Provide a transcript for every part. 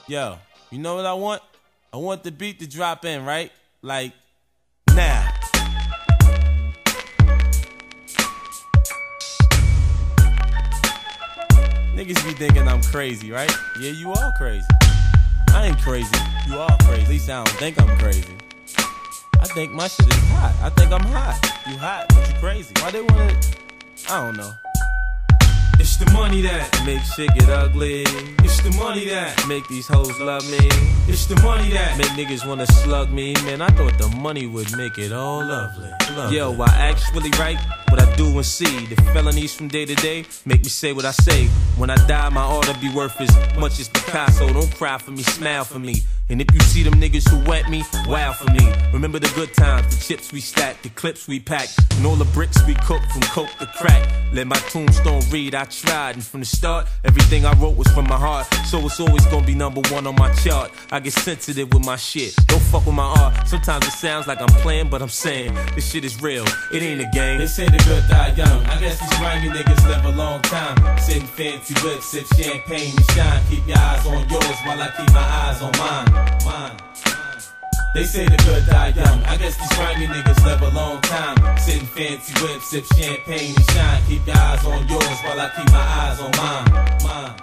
Yo, you know what I want? I want the beat to drop in, right? Like, now. Niggas be thinking I'm crazy, right? Yeah, you are crazy. I ain't crazy. You are crazy. At least I don't think I'm crazy. I think my shit is hot. I think I'm hot. You hot, but you crazy. Why they wanna... I don't know. It's the money that make shit get ugly. It's the money that make these hoes love me. It's the money that make niggas wanna slug me. Man, I thought the money would make it all lovely. Yo, I actually write what I do and see. The felonies from day to day make me say what I say. When I die, my art will be worth as much as Picasso. Don't cry for me, smile for me. And if you see them niggas who wet me, wow for me. Remember the good times, the chips we stacked, the clips we packed, and all the bricks we cooked from coke to crack. Let my tombstone read, I tried, and from the start, everything I wrote was from my heart. So it's always gonna be #1 on my chart. I get sensitive with my shit, don't fuck with my art. Sometimes it sounds like I'm playing, but I'm saying this shit is real, it ain't a game. They say the good die young, I guess these grimy niggas live a long time. Sitting fancy whips, sip champagne and shine. Keep your eyes on yours while I keep my eyes on mine. They say the good die young, I guess these grimy niggas live a long time. Sitting fancy whips, sip champagne and shine. Keep your eyes on yours while I keep my eyes on mine.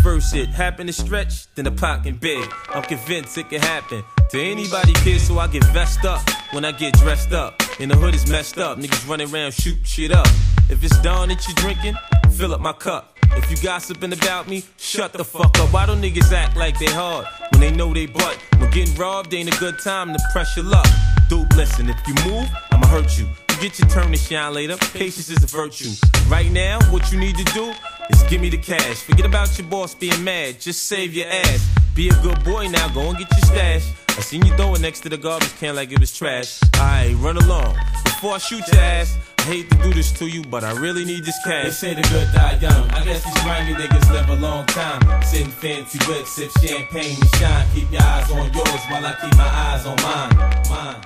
First it happened to stretch, then the pocket big. I'm convinced it can happen to anybody, kid, so I get vest up when I get dressed up. In the hood is messed up, niggas running around shooting shit up. If it's dawn that you drinking, fill up my cup. If you gossiping about me, shut the fuck up. Why don't niggas act like they hard when they know they butt? When getting robbed ain't a good time to press your luck. Dude, listen, if you move, I'ma hurt you. You get your turn to shine later, patience is a virtue. Right now, what you need to do is give me the cash. Forget about your boss being mad, just save your ass. Be a good boy now, go and get your stash. I seen you throw it next to the garbage can like it was trash. Alright, run along, before I shoot your ass. I hate to do this to you, but I really need this cash. They say the good die young, I guess these grimy niggas live a long time. Sitting fancy whips, sip champagne and shine. Keep your eyes on yours while I keep my eyes on mine.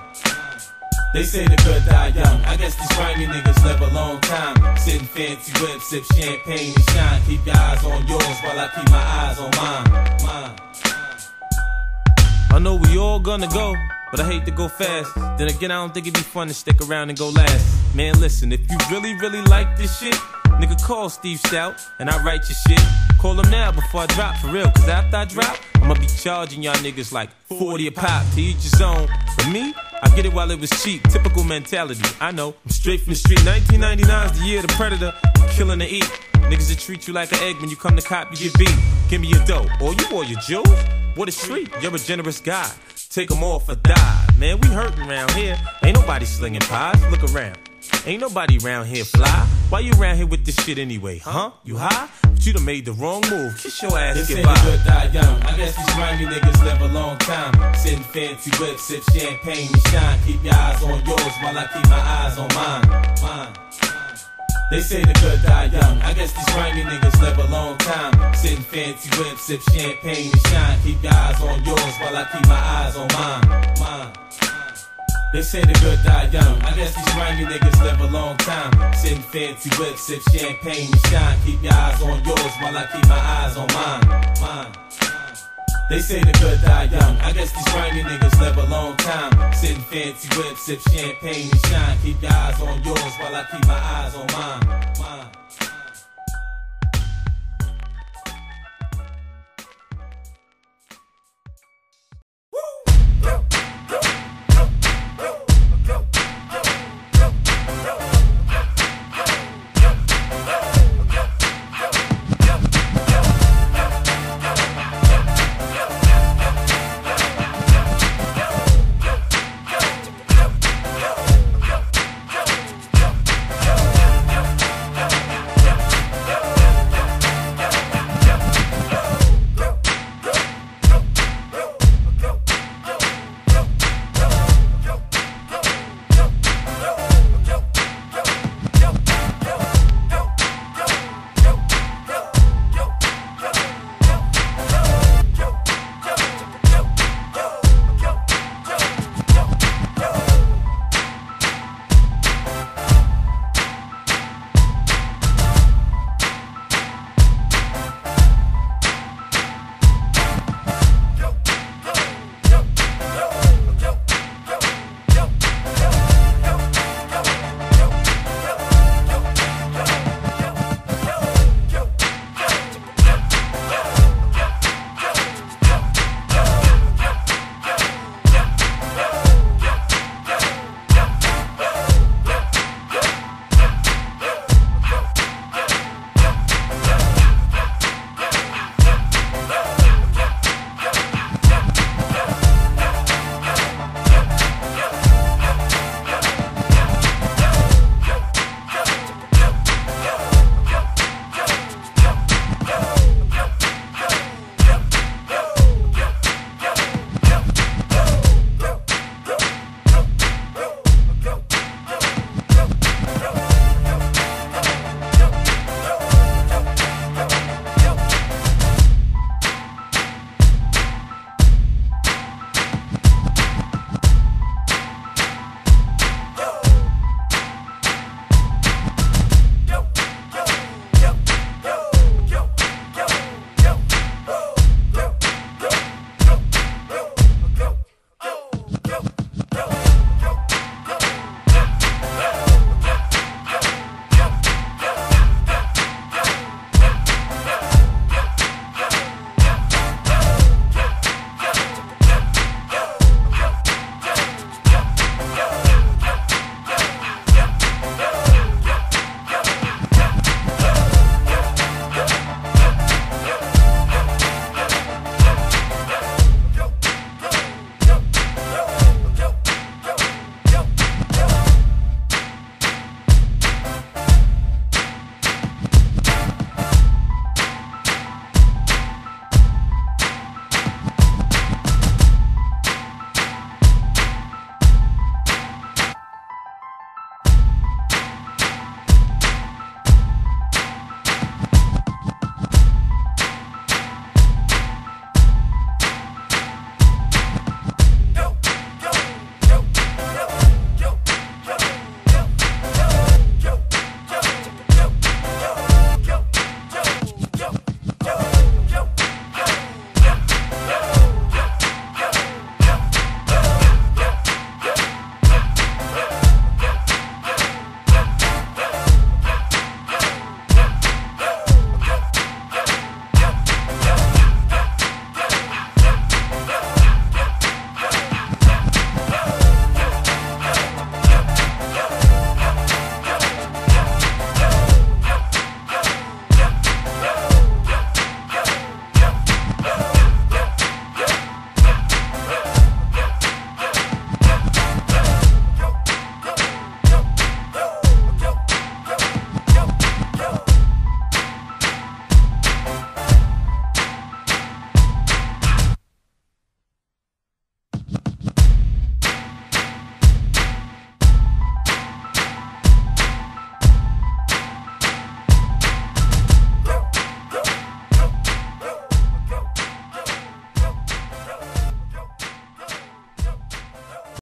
They say the good die young, I guess these grimy niggas live a long time. Sitting fancy whips, sip champagne and shine. Keep your eyes on yours while I keep my eyes on mine. I know we all gonna go, but I hate to go fast. Then again, I don't think it'd be fun to stick around and go last. Man, listen, if you really, really like this shit, nigga, call Steve Stout and I write your shit. Call him now before I drop, for real, cause after I drop, I'ma be charging y'all niggas like 40 a pop, to each his own. For me, I get it while it was cheap, typical mentality, I know. I'm straight from the street, 1999's the year of the Predator, killing to eat. Niggas that treat you like an egg, when you come to cop, you get beat. Give me your dough, or you or your jewels. What a treat, you're a generous guy. Take them off or die. Man, we hurtin' around here. Ain't nobody slinging pies, look around. Ain't nobody around here fly. Why you around here with this shit anyway, huh? You high? But you done made the wrong move. Kiss your ass, they goodbye. They say the good die young, I guess these grimy niggas live a long time. Sitting fancy whips, sip champagne and shine. Keep your eyes on yours while I keep my eyes on mine. They say the good die young, I guess these grimy niggas live a long time. Sitting fancy whips, sip champagne and shine. Keep your eyes on yours while I keep my eyes on mine. They say the good die young, I guess these grimy niggas live a long time. Sitting fancy whips, sip champagne and shine. Keep your eyes on yours while I keep my eyes on mine. They say the good die young, I guess these grimy niggas live a long time. Sitting fancy whips, sip champagne and shine. Keep your eyes on yours while I keep my eyes on mine.